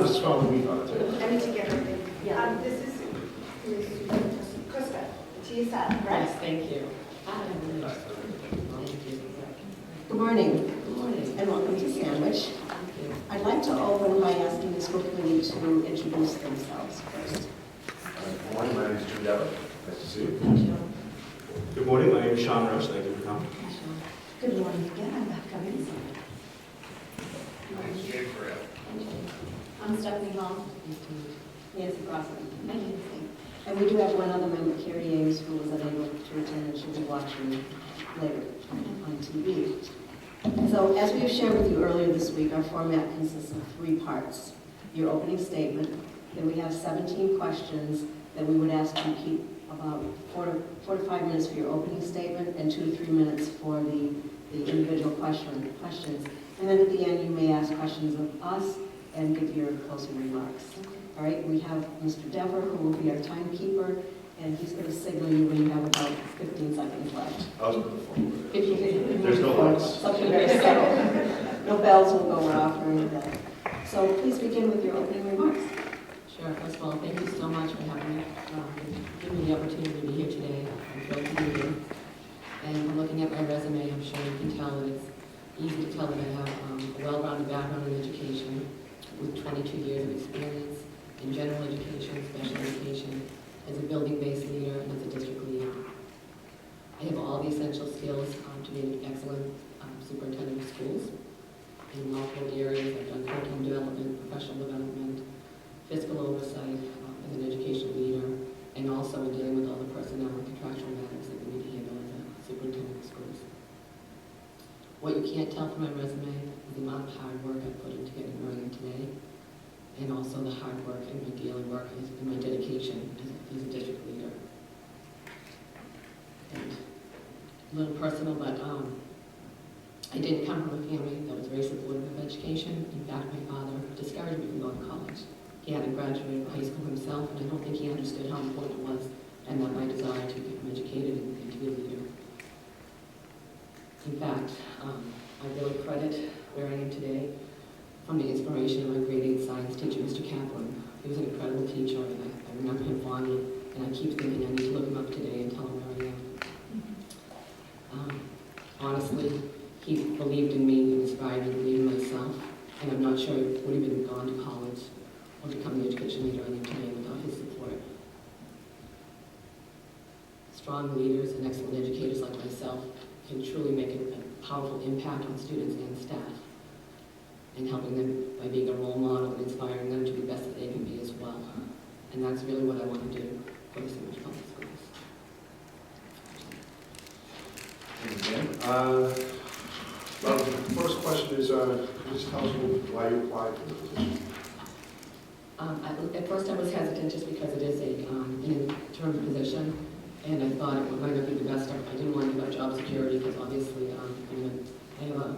was as strong as we thought too. I need to get everything. Yeah. This is Ms. Kustka, TSL, right? Yes, thank you. Good morning, Good morning. and welcome to Sandwich. Thank you. I'd like to open by asking the school committee to introduce themselves first. Good morning, my name is Jim Dever. Nice to see you. Good morning, my name is Sean Roche, thank you for coming. Good morning again, I'm back coming. I'm Stephanie Hall. Nancy Crossan. And we do have one other member, Carrie Ames, who was unable to attend, and she'll be watching later on TV. So as we have shared with you earlier this week, our format consists of 3 parts. Your opening statement, then we have 17 questions that we would ask you to keep about 4 to 5 minutes for your opening statement and 2 to 3 minutes for the individual questions. And then at the end, you may ask questions of us and give your closing remarks. All right, we have Mr. Dever, who will be our timekeeper, and he's going to signal you when you have about 15 seconds left. I was with the phone. 15. There's no lights. Something very subtle. No bells will go off or anything. So please begin with your opening remarks. Sure, first of all, thank you so much for having me, giving me the opportunity to be here today. I'm thrilled to be here. And from looking at my resume, I'm sure you can tell that it's easy to tell that I have a well-rounded background in education with 22 years of experience in general education, special education, as a building-based leader, and as a district leader. I have all the essential skills to be an excellent superintendent of schools in multiple areas. I've done curriculum development, professional development, fiscal oversight as an education leader, and also in dealing with all the personnel and contractual matters that we need to handle as a superintendent of schools. What you can't tell from my resume is the amount of hard work I put into getting where I am today, and also the hard work and my daily work and my dedication as a district leader. And a little personal, but I didn't come from a family that was very supportive of education. In fact, my father discouraged me from going to college. He hadn't graduated high school himself, and I don't think he understood how important it was and what my desire to become educated and to be a leader. In fact, I really credit where I am today from the inspiration of my grade 8 science teacher, Mr. Kaplan. He was an incredible teacher, and I remember him fondly, and I keep thinking I need to look him up today and tell him where I am. Honestly, he believed in me and inspired me to believe in myself, and I'm not sure I would have even gone to college or become the education leader I am today without his support. Strong leaders and excellent educators like myself can truly make a powerful impact on students and staff, and helping them by being a role model and inspiring them to be the best that they can be as well. And that's really what I want to do for the Sandwich Public Schools. Thank you, Jim. Well, the first question is, just tell us why you applied for the position. At first I was hesitant just because it is an interim position, and I thought it might not be the best. I didn't want to give up job security because obviously I have a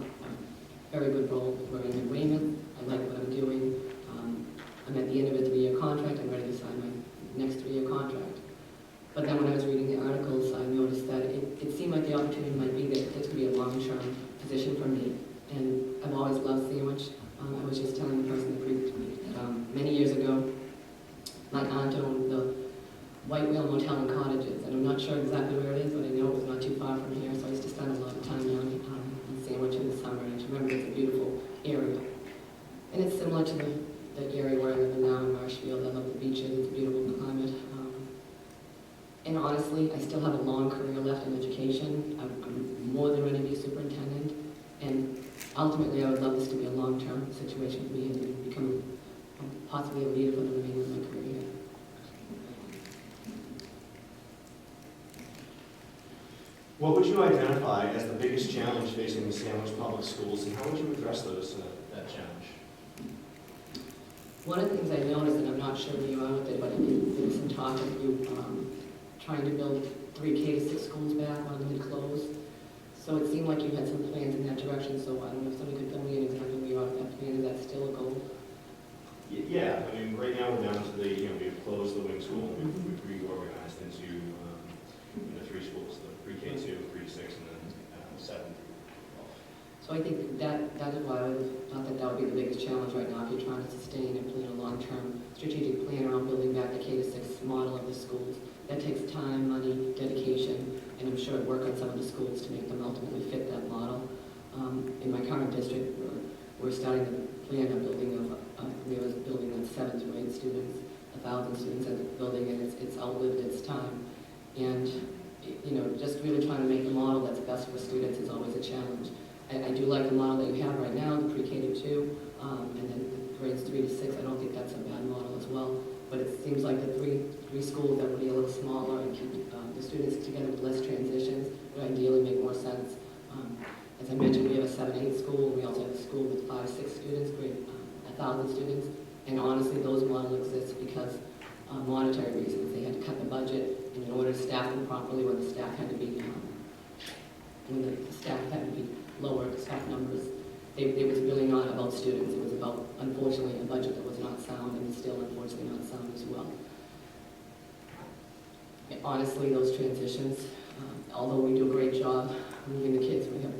very good role where I'm in Weymouth. I like what I'm doing. I'm at the end of a 3-year contract. I'm ready to sign my next 3-year contract. But then when I was reading the articles, I noticed that it seemed like the opportunity might be that this could be a long-term position for me. And I've always loved Sandwich. I was just telling the person that briefed me that many years ago, my aunt owned the White Whale Motel and Cottages, and I'm not sure exactly where it is, but I know it was not too far from here, so I used to spend a lot of time down in Sandwich in the summer, and I just remember it's a beautiful area. And it's similar to the area where I live in now in Marshfield. I love the beaches, it's a beautiful climate. And honestly, I still have a long career left in education. I'm more than ready to be a superintendent, and ultimately I would love this to be a long-term situation for me and become possibly a leader for the remainder of my career. What would you identify as the biggest challenge facing the Sandwich Public Schools, and how would you address that challenge? One of the things I noticed, and I'm not sure where you are with it, but there was some talk of you trying to build 3 K-6 schools back when they closed. So it seemed like you had some plans in that direction, so I don't know if somebody could fill me in exactly where you are with that plan. Is that still a goal? Yeah, I mean, right now we're down to we've closed the wing school, and we've reorganized into 3 schools, the pre-K2, 3-6, and then 7 through 12. So I think that is why I thought that would be the biggest challenge right now if you're trying to sustain and plan a long-term strategic plan around building back the K-6 model of the schools. That takes time, money, dedication, and I'm sure work on some of the schools to make them ultimately fit that model. In my current district, we're starting the plan of building we have a building that's 7th grade students, 1,000 students at the building, and it's outlived its time. And just really trying to make the model that's best for students is always a challenge. I do like the model that you have right now, the pre-K to 2, and then the grades 3 to 6. I don't think that's a bad model as well. But it seems like the three schools that would be a little smaller and keep the students together with less transitions would ideally make more sense. As I mentioned, we have a 7-8 school. We also have a school with 5-6 students, 1,000 students. And honestly, those models exist because monetary reasons. They had to cut the budget, and in order to staff them properly, when the staff had to be lower, the staff numbers, it was really not about students. It was about, unfortunately, a budget that was not sound, and is still unfortunately not sound as well. And honestly, those transitions, although we do a great job moving the kids, we have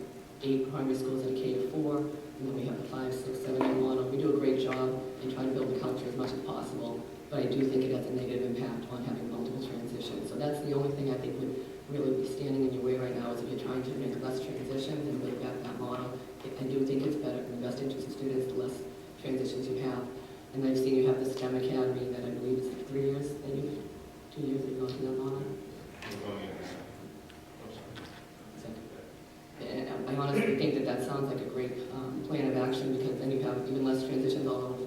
8 primary schools at a K to 4, and then we have the 5, 6, 7, 8 model. We do a great job in trying to build the culture as much as possible, but I do think it has a negative impact on having multiple transitions. So that's the only thing I think would really be standing in your way right now, is if you're trying to make less transitions and build back that model. I do think it's better in the best interest of students, the less transitions you have. And I've seen you have the STEM Academy that I believe is 3 years, that 2 years that you've gone through that model. And I honestly think that sounds like a great plan of action, because then you have even less transitions, although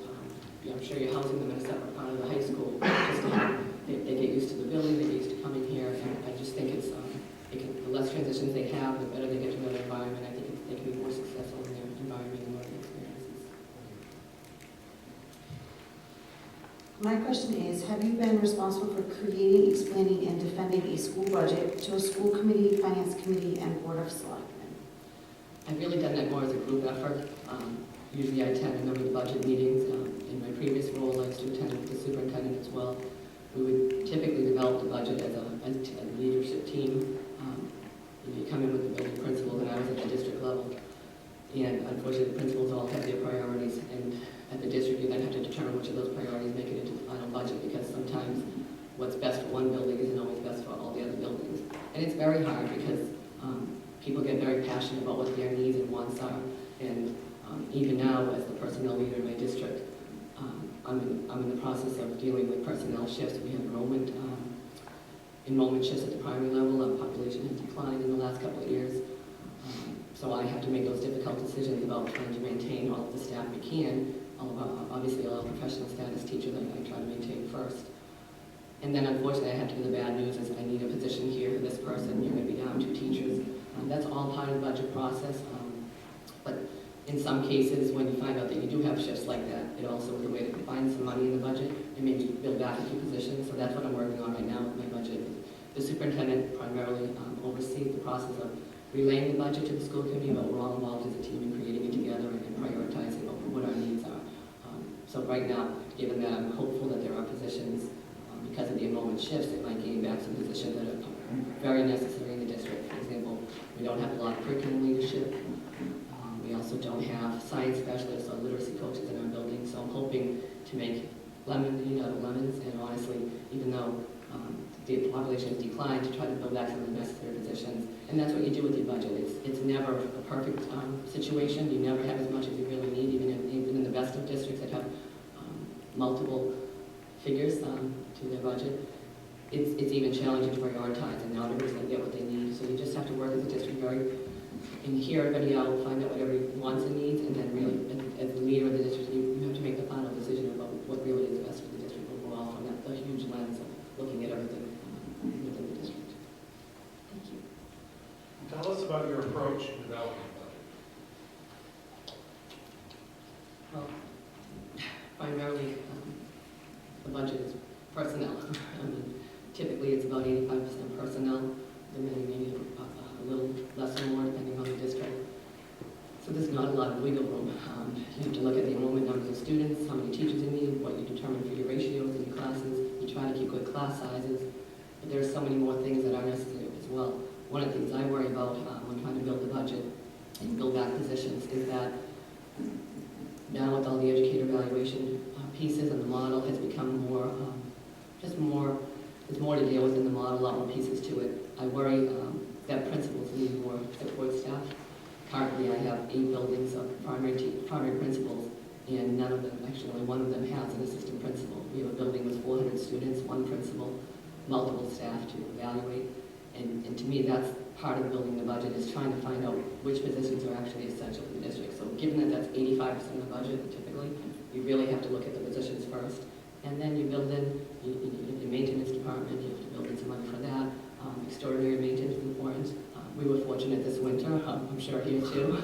I'm sure you're housing them in a separate part of the high school, just to have, they get used to the building, they get used to coming here, and I just think it's, the less transitions they have, the better they get to know their environment. I think they can be more successful in their environment and learning experiences. My question is, have you been responsible for creating, explaining, and defending a school budget to a school committee, finance committee, and board of selectmen? I've really done that more as a group effort. Usually I attend a number of the budget meetings. In my previous role, I used to attend with the superintendent as well. We would typically develop the budget as a leadership team. You come in with the building principals, and I was at the district level. And unfortunately, the principals all have their priorities, and at the district, you then have to determine which of those priorities make it into the final budget, because sometimes what's best for one building isn't always best for all the other buildings. And it's very hard, because people get very passionate about what their needs and wants are. And even now, as the personnel leader in my district, I'm in the process of dealing with personnel shifts. We have enrollment shifts at the primary level. Our population has declined in the last couple of years. So I have to make those difficult decisions about trying to maintain all of the staff we can. Obviously, all professional status teachers I try to maintain first. And then unfortunately, I have to give the bad news is I need a position here for this person. You're going to be down 2 teachers. That's all part of the budget process. But in some cases, when you find out that you do have shifts like that, it also is a way to find some money in the budget and maybe build back a few positions. So that's what I'm working on right now with my budget. The superintendent primarily oversees the process of relaying the budget to the school committee, but we're all involved as a team in creating it together and prioritizing what our needs are. So right now, given that I'm hopeful that there are positions, because of the enrollment shifts, it might gain back some positions that are very necessary in the district. For example, we don't have a lot of curriculum leadership. We also don't have science specialists or literacy coaches in our building, so I'm hoping to make lemonade out of lemons, and honestly, even though the population has declined, to try to build back some of the necessary positions. And that's what you do with your budget. It's never a perfect situation. You never have as much as you really need, even in the best of districts that have multiple figures to their budget. It's even challenging to prioritize, and not everybody's going to get what they need. So you just have to work as a district and hear everybody out, find out what everybody wants and needs, and then really, as the leader of the district, you have to make the final decision about what really is best for the district overall, from that huge lens of looking at everything within the district. Thank you. Tell us about your approach in developing a budget. Well, primarily, the budget is personnel. Typically, it's about 85% personnel, and then maybe a little less or more depending on the district. So there's not a lot of wiggle room. You have to look at the enrollment numbers of students, how many teachers you need, what you determine for your ratios in your classes. You try to keep good class sizes, but there are so many more things that are necessary as well. One of the things I worry about when trying to build the budget and build back positions is that now with all the educator evaluation pieces and the model idea was in the model, a lot more pieces to it. I worry that principals need more support staff. Currently, I have 8 buildings of primary principals, and none of them, actually only one of them has an assistant principal. We have a building with 400 students, 1 principal, multiple staff to evaluate. And to me, that's part of building the budget, is trying to find out which positions are actually essential for the district. So given that that's 85% of the budget, typically, you really have to look at the positions first. And then you build in your maintenance department, you have to build in some money for that. Extraordinary maintenance is important. We were fortunate this winter, I'm sure here too,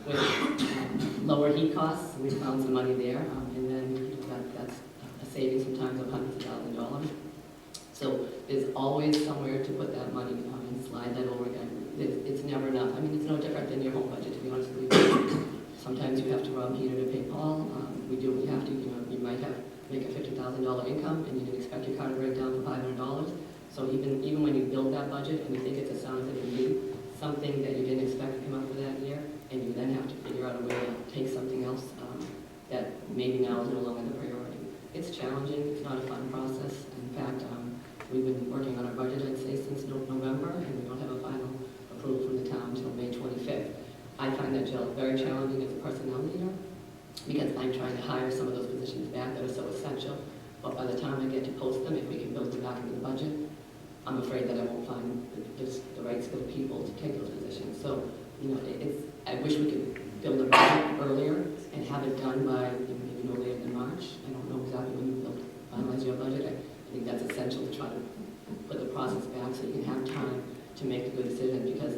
with lower heat costs. We found some money there, and then that's a savings sometimes of hundreds of thousands of dollars. So there's always somewhere to put that money and slide that over again. It's never enough. I mean, it's no different than your home budget, to be honest with you. Sometimes you have to rob Peter to pay Paul. We have to, you might make a $50,000 income and you can expect your car to break down for $500. So even when you build that budget and you think it's a sound that you need, something that you didn't expect to come up for that year, and you then have to figure out a way to take something else that maybe now is no longer the priority. It's challenging. It's not a fun process. In fact, we've been working on our budget, I'd say, since November, and we don't have a final approval from the town until May 25th. I find that very challenging as a personnel leader, because I'm trying to hire some of those positions back that are so essential. But by the time I get to post them, if we can build them back into the budget, I'm afraid that I won't find the right skilled people to take those positions. So, I wish we could build a budget earlier and have it done by maybe no later than March. I don't know exactly when you finalize your budget. I think that's essential to try to put the process back so you can have time to make a good decision, because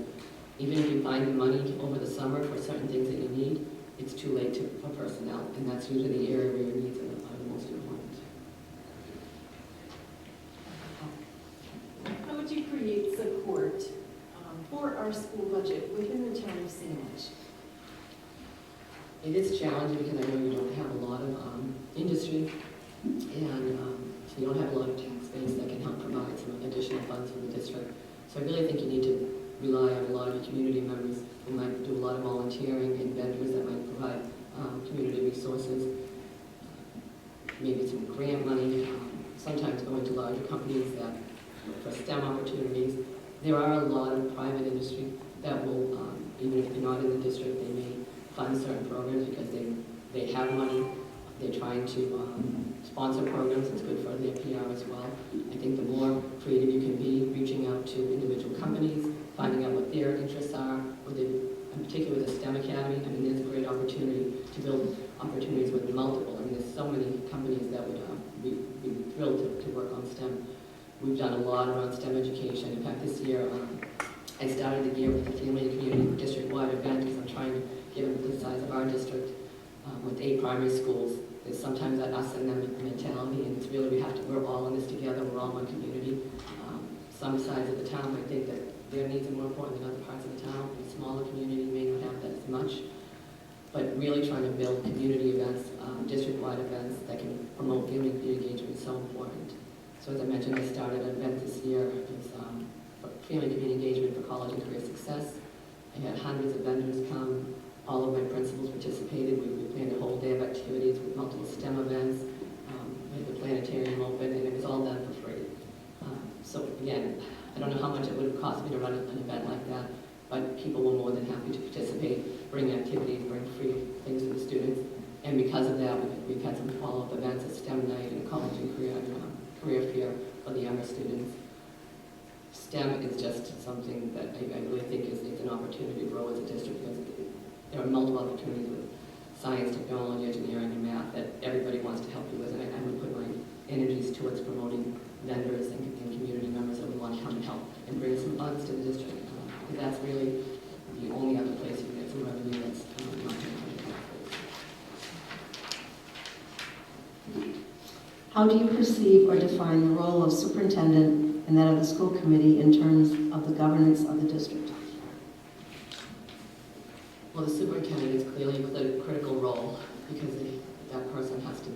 even if you find the money over the summer for certain things that you need, it's too late for personnel, and that's usually the area where your needs are the most important. How would you create support for our school budget within the town of Sandwich? It is challenging because I know you don't have a lot of industry, and so you don't have a lot of tax base that can help provide some additional funds for the district. So I really think you need to rely on a lot of your community members who might do a lot of volunteering, and vendors that might provide community resources, maybe some grant money, sometimes going to larger companies that look for STEM opportunities. There are a lot of private industry that will, even if they're not in the district, they may fund certain programs because they have money. They're trying to sponsor programs. It's good for their PR as well. I think the more creative you can be, reaching out to individual companies, finding out what their interests are, in particular with the STEM Academy. I mean, there's a great opportunity to build opportunities with multiple. I mean, there's so many companies that would be thrilled to work on STEM. We've done a lot around STEM education. In fact, this year, I started the year with the Family and Community District-wide event, because I'm trying to get them the size of our district with 8 primary schools. There's sometimes that us and them mentality, and it's really, we're all in this together, we're all one community. Some sides of the town might think that their needs are more important than other parts of the town. A smaller community may not have that as much. But really trying to build community events, district-wide events that can promote community engagement is so important. So as I mentioned, I started an event this year. It's family community engagement for college and career success. I had hundreds of vendors come. All of my principals participated. We planned a whole day of activities with multiple STEM events. We had the planetarium open, and it was all done for free. So again, I don't know how much it would have cost me to run an event like that, but people were more than happy to participate, bring activities, bring free things for the students. And because of that, we've had some follow-up events, a STEM night and a college and career fair for the younger students. STEM is just something that I really think is an opportunity to grow as a district, because there are multiple opportunities with science, technology, engineering, and math that everybody wants to help you with. And I would put my energies towards promoting vendors and community members that would want to come and help and bring some funds to the district. Because that's really the only other place you can get some revenue that's not How do you perceive or define the role of superintendent and that of the school committee in terms of the governance of the district? Well, the superintendent is clearly a critical role, because that person has to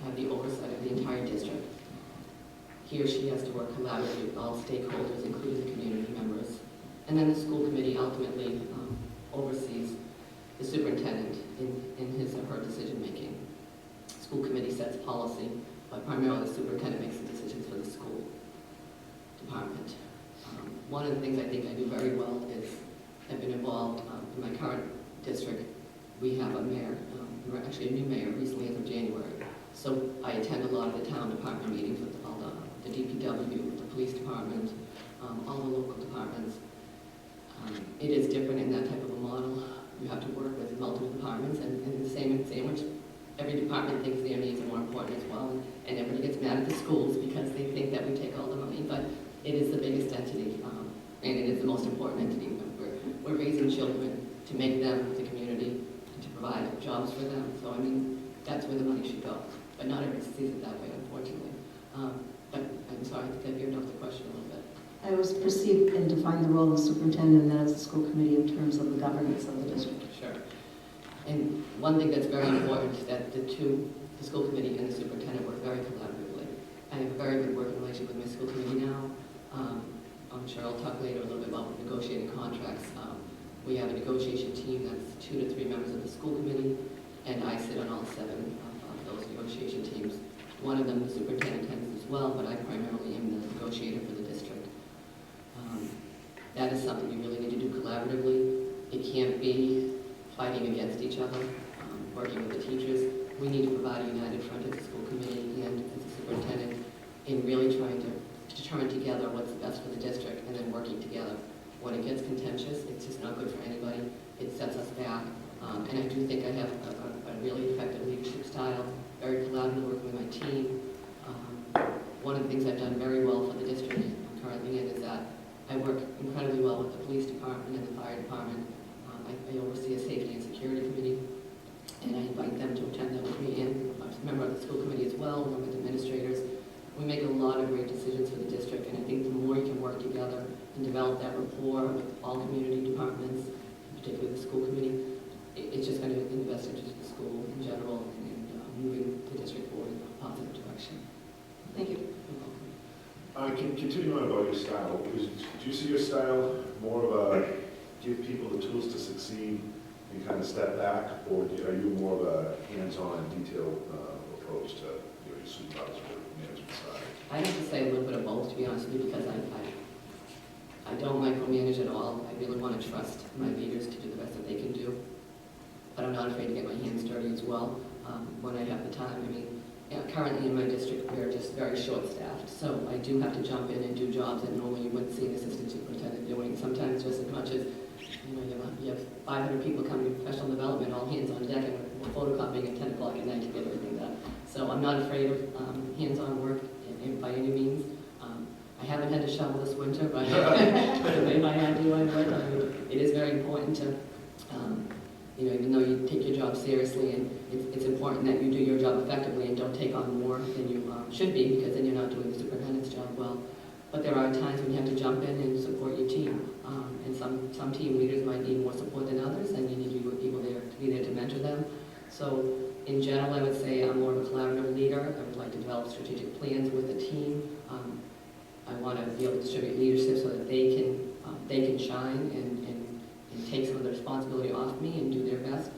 have the oversight of the entire district. He or she has to work collaboratively with all stakeholders, including the community members. And then the school committee ultimately oversees the superintendent in his or her decision-making. School committee sets policy, but primarily the superintendent makes the decisions for the school. One of the things I think I do very well is I've been involved in my current district. We have a mayor, we're actually a new mayor recently as of January. So I attend a lot of the town department meetings with all the DPW, the police department, all the local departments. It is different in that type of a model. You have to work with multiple departments, and the same which every department thinks their needs are more important as well. And everybody gets mad at the schools because they think that we take all the money, but it is the biggest entity, and it is the most important entity. We're raising children to make them the community, and to provide jobs for them. So I mean, that's where the money should go. But not everyone sees it that way, unfortunately. But I'm sorry, I think I veered off the question a little bit. I always perceive and define the role of superintendent and that as the school committee in terms of the governance of the district. Sure. And one thing that's very important is that the school committee and the superintendent work very collaboratively. I have a very good working relationship with my school committee now. I'm sure I'll talk later a little bit about negotiating contracts. We have a negotiation team that's 2 to 3 members of the school committee, and I sit on all 7 of those negotiation teams. One of them, the superintendent, attends as well, but I primarily am the negotiator for the district. That is something you really need to do collaboratively. It can't be fighting against each other, working with the teachers. We need to provide a united front as a school committee and as a superintendent in really trying to determine together what's the best for the district and then working together. When it gets contentious, it's just not good for anybody. It sets us back. And I do think I have a really effective leadership style, very collaborative working with my team. One of the things I've done very well for the district I'm currently in is that I work incredibly well with the police department and the fire department. I oversee a safety and security committee, and I invite them to attend that with me, and I'm a member of the school committee as well, along with administrators. We make a lot of great decisions for the district, and I think the more you can work together and develop that rapport with all community departments, particularly the school committee, it's just going to in the best interest of the school in general and moving the district forward in a positive direction. Thank you. Continuing on about your style, do you see your style more of a give people the tools to succeed and kind of step back, or are you more of a hands-on, detailed approach to your supervisor management side? I have to say a little bit of both, to be honest with you, because I don't micromanage at all. I really want to trust my leaders to do the best that they can do. But I'm not afraid to get my hands dirty as well when I have the time. I mean, currently in my district, we're just very short-staffed, so I do have to jump in and do jobs that normally you wouldn't see an assistant superintendent doing. Sometimes just as much as, you have 500 people coming to professional development, all hands on deck, and we're photocopying at 10 o'clock at night to get everything done. So I'm not afraid of hands-on work by any means. I haven't had to shovel this winter, but if I had to, I would. I mean, it is very important to, even though you take your job seriously, and it's important that you do your job effectively and don't take on more than you should be, because then you're not doing the superintendent's job well. But there are times when you have to jump in and support your team. And some team leaders might need more support than others, and you need people there to be there to mentor them. So in general, I would say I'm more of a collaborative leader. I would like to develop strategic plans with the team. I want to be able to distribute leadership so that they can shine and take some of the responsibility off me and do their best.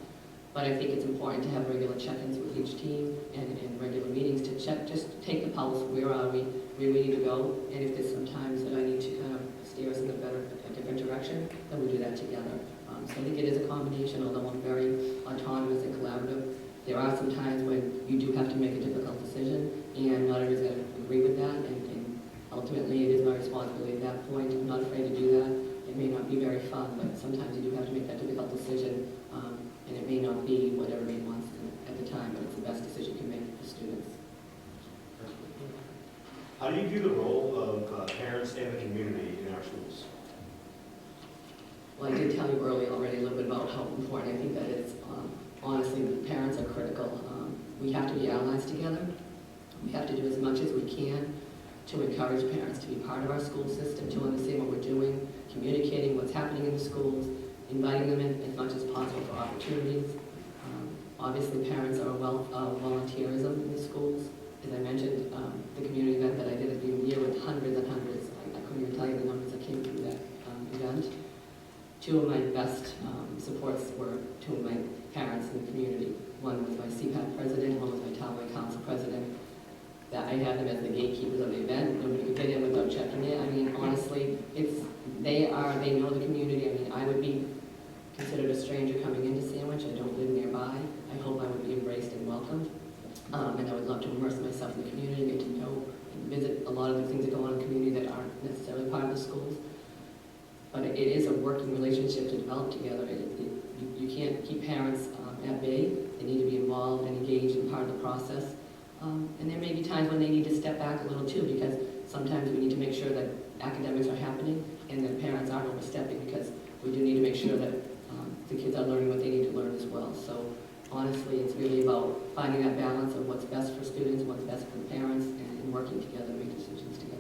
But I think it's important to have regular check-ins with each team and regular meetings to check, just take the pulse, where are we, where we need to go, and if there's some times that I need to kind of steer us in a different direction, then we do that together. So I think it is a combination, although I'm very autonomous and collaborative. There are some times when you do have to make a difficult decision, and not everyone's going to agree with that, and ultimately it is my responsibility at that point. I'm not afraid to do that. It may not be very fun, but sometimes you do have to make that difficult decision, and it may not be what everybody wants at the time, but it's the best decision you can make for students. How do you view the role of parents and the community in our schools? Well, I did tell you earlier already a little bit about how important I think that is. Honestly, the parents are critical. We have to be allies together. We have to do as much as we can to encourage parents to be part of our school system, to understand what we're doing, communicating what's happening in the schools, inviting them in as much as possible for opportunities. Obviously, parents are a wealth of volunteerism in the schools. As I mentioned, the community event that I did at the end of the year with hundreds and hundreds, I couldn't even tell you the numbers that came through that event. Two of my best supports were two of my parents in the community. One was my CPAC president, one was my Townway Council president. that I had them as the gatekeepers of the event. Nobody could get in without checking it. I mean, honestly, they know the community. I mean, I would be considered a stranger coming into Sandwich. I don't live nearby. I hope I would be embraced and welcomed. And I would love to immerse myself in the community, get to know and visit a lot of the things that go on in the community that aren't necessarily part of the schools. But it is a working relationship to develop together. You can't keep parents at bay. They need to be involved and engaged in part of the process. And there may be times when they need to step back a little too, because sometimes we need to make sure that academics are happening and that parents aren't overstepping, because we do need to make sure that the kids are learning what they need to learn as well. So honestly, it's really about finding that balance of what's best for students, what's best for the parents, and working together to make decisions together.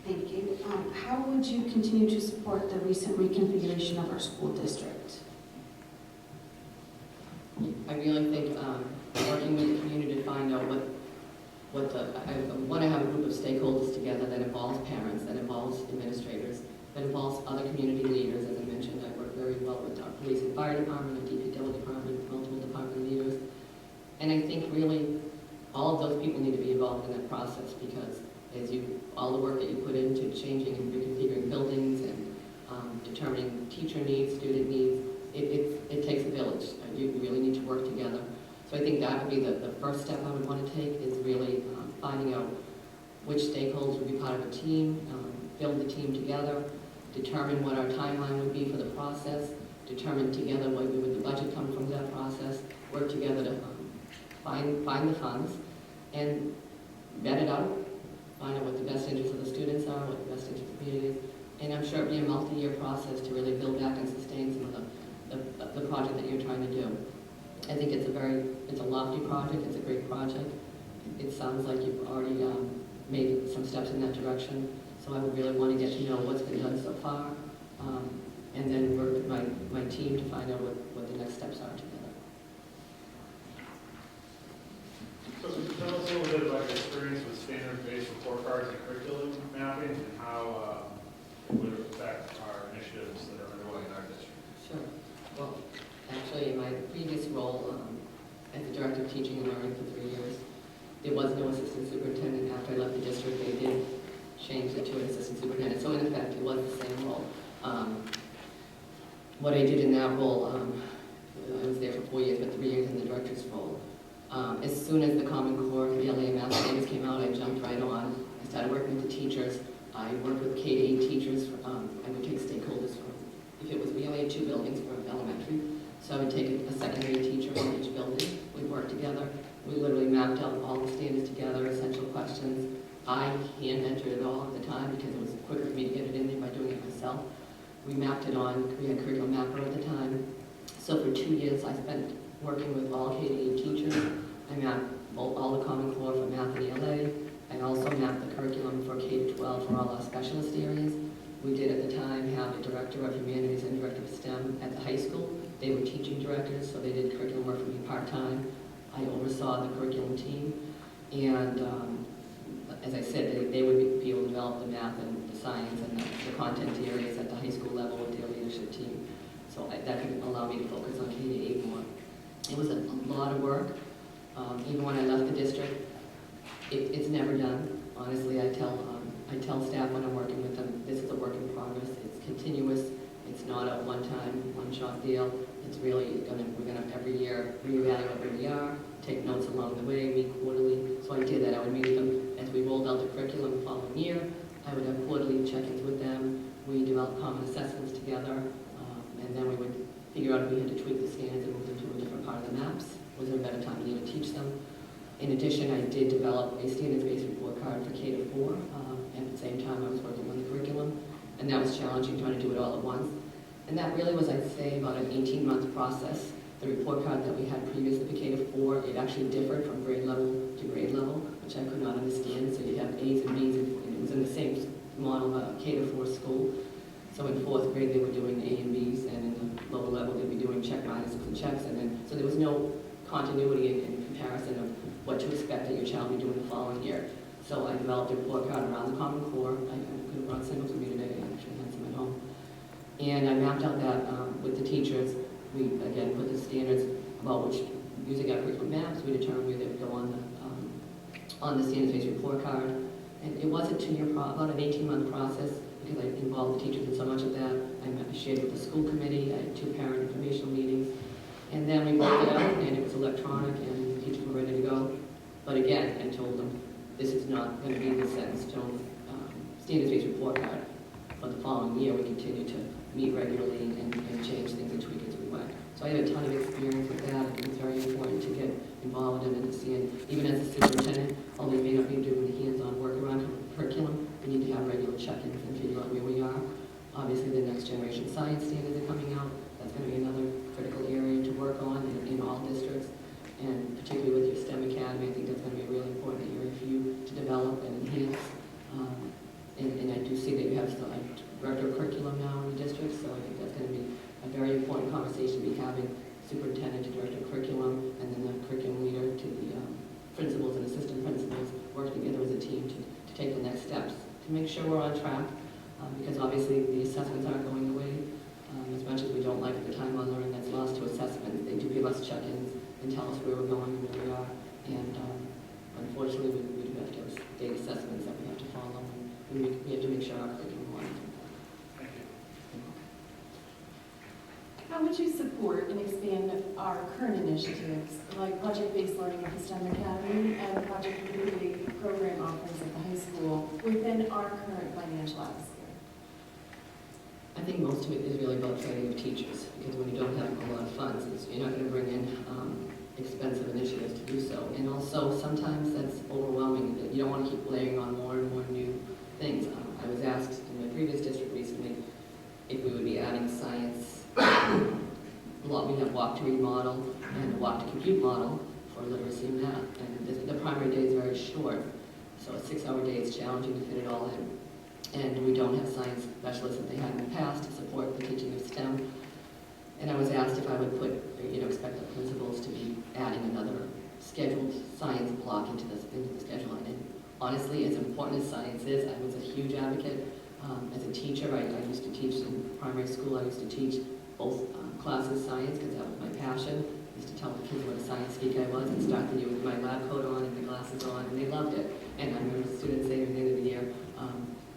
Thank you. How would you continue to support the recent reconfiguration of our school district? I really think working with the community to find out I want to have a group of stakeholders together that involves parents, that involves administrators, that involves other community leaders. As I mentioned, I work very well with our police and fire department, our DPW department, multiple department leaders. And I think really all of those people need to be involved in that process, because all the work that you put into changing and reconfiguring buildings and determining teacher needs, student needs, it takes a village. You really need to work together. So I think that would be the first step I would want to take, is really finding out which stakeholders would be part of a team, build the team together, determine what our timeline would be for the process, determine together what would the budget come from that process, work together to find the funds, and vet it out, find out what the best interests of the students are, what the best interests of the community is. And I'm sure it'd be a multi-year process to really build back and sustain some of the project that you're trying to do. I think it's a lofty project, it's a great project. It sounds like you've already made some steps in that direction. So I would really want to get to know what's been done so far, and then work with my team to find out what the next steps are together. So could you tell us a little bit about your experience with standard-based report cards and curriculum mapping, and how it would affect our initiatives that are underway in our district? Sure. Well, actually, in my previous role as the Director of Teaching and Learning for 3 years, there was no assistant superintendent. After I left the district, they did change it to an assistant superintendent. So in effect, it was the same role. What I did in that role, I was there for 4 years, but 3 years in the director's role. As soon as the Common Core, the LA Math standards came out, I jumped right on. I started working with the teachers. I worked with K-8 teachers. I would take stakeholders from, if it was, we only had 2 buildings for elementary, so I would take a secondary teacher from each building. We'd work together. We literally mapped out all the standards together, essential questions. I hand entered it all at the time because it was quicker for me to get it in there by doing it myself. We mapped it on, we had Curriculum Mapper at the time. So for 2 years I spent working with all K-8 teachers. I mapped all the Common Core for math and ELA. I also mapped the curriculum for K-12 for all our specialist areas. We did at the time have a director of humanities and director of STEM at the high school. They were teaching directors, so they did curriculum work for me part-time. I oversaw the curriculum team, and as I said, they would be able to develop the math and the science and the content areas at the high school level with their leadership team. So that could allow me to focus on K-8 more. It was a lot of work. Even when I left the district, it's never done. Honestly, I tell staff when I'm working with them, this is a work in progress. It's continuous. It's not a one-time, one-shot deal. It's really we're gonna every year reevaluate where we are, take notes along the way, meet quarterly. So I did that. I would meet with them as we rolled out the curriculum the following year. I would have quarterly check-ins with them. We developed common assessments together, and then we would figure out if we had to tweak the standards and move them to a different part of the maps. Was there a better time for me to teach them? In addition, I did develop a standards-based report card for K-4. At the same time, I was working on the curriculum, and that was challenging, trying to do it all at once. And that really was, I'd say, about an 18-month process. The report card that we had previously for K-4, it actually differed from grade level to grade level, which I could not understand. So you'd have A's and B's, and it was in the same model of a K-4 school. So in 4th grade, they were doing A and B's, and in the lower level, they'd be doing check minuses and checks. And then, so there was no continuity in comparison of what to expect that your child would be doing the following year. So I developed a report card around the Common Core. I could have brought samples with me today. I actually had some at home. And I mapped out that with the teachers. We, again, put the standards about which using our curriculum maps, we determined where they would go on the standards-based report card. And it was a 2-year, about an 18-month process, because I involved the teachers in so much of that. I shared with the school committee, I had 2 parent informational meetings, and then we worked it out, and it was electronic, and the teachers were ready to go. But again, I told them, this is not going to be the set in stone standards-based report card. But the following year, we continue to meet regularly and change things and tweak as we went. So I had a ton of experience with that. I think it's very important to get involved in it and see it. Even as a superintendent, although you may not be doing the hands-on work around curriculum, we need to have regular check-ins and figure out where we are. Obviously, the next generation science standards are coming out. That's going to be another critical area to work on in all districts. And particularly with your STEM Academy, I think that's going to be a really important area for you to develop and enhance. And I do see that you have a director of curriculum now in the district, so I think that's going to be a very important conversation to be having, superintendent to director of curriculum, and then the curriculum leader to the principals and assistant principals, working together as a team to take the next steps, to make sure we're on track, because obviously the assessments aren't going away. As much as we don't like the time on learning that's lost to assessments, they do give us check-ins and tell us where we're going and where we are. And unfortunately, we do have to have state assessments that we have to follow, and we have to make sure our curriculum aligns with that. Thank you. How would you support and expand our current initiatives, like project-based learning at the STEM Academy and Project Community program offerings at the high school within our current financial atmosphere? I think most of it is really about training of teachers, because when you don't have a lot of funds, you're not going to bring in expensive initiatives to do so. And also, sometimes that's overwhelming. That you don't want to keep layering on more and more new things. I was asked in my previous district recently if we would be adding science. We have walk to read model and a walk to compute model for literacy and math. And the primary day is very short, so a 6-hour day is challenging to fit it all in. And we don't have science specialists that they had in the past to support the teaching of STEM. And I was asked if I would expect the principals to be adding another scheduled science block into the schedule. And honestly, as important as science is, I was a huge advocate. As a teacher, I used to teach in primary school. I used to teach both classes science because that was my passion. I used to tell the kids what a science geek I was and start the year with my lab coat on and the glasses on, and they loved it. And I remember students saying at the end of the year,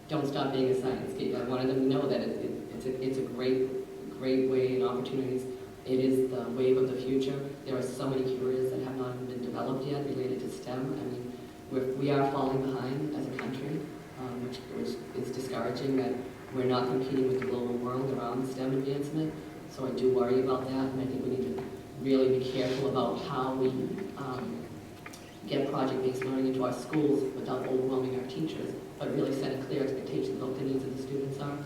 don't stop being a science geek. I wanted them to know that it's a great way and opportunities. It is the wave of the future. There are so many careers that have not even been developed yet related to STEM. I mean, we are falling behind as a country, which is discouraging that we're not competing with the global world around STEM advancement. So I do worry about that, and I think we need to really be careful about how we get project-based learning into our schools without overwhelming our teachers, but really setting clear expectations about what the needs of the students are.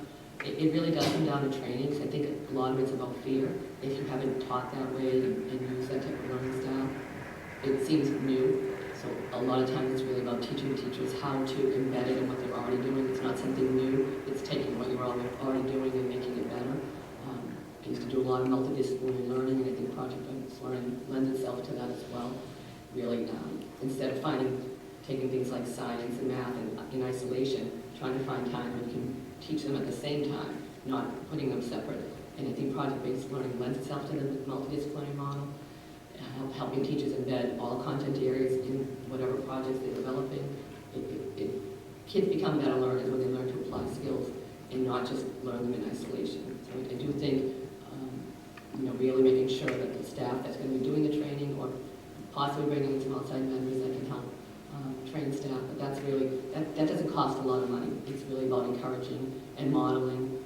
It really does come down to training, because I think a lot of it's about fear. If you haven't taught that way and used that type of learning style, it seems new. So a lot of times it's really about teaching teachers how to embed it in what they're already doing. It's not something new. It's taking what you're already doing and making it better. I used to do a lot of multidisciplinary learning, and I think project-based learning lends itself to that as well. Really, instead of taking things like science and math in isolation, trying to find time when you can teach them at the same time, not putting them separate. And I think project-based learning lends itself to the multidisciplinary model, helping teachers embed all content areas in whatever projects they're developing. Kids become better learners when they learn to apply skills and not just learn them in isolation. So I do think, really making sure that the staff that's going to be doing the training, or possibly bringing in some outside members that can help train staff, but that's really, that doesn't cost a lot of money. It's really about encouraging and modeling.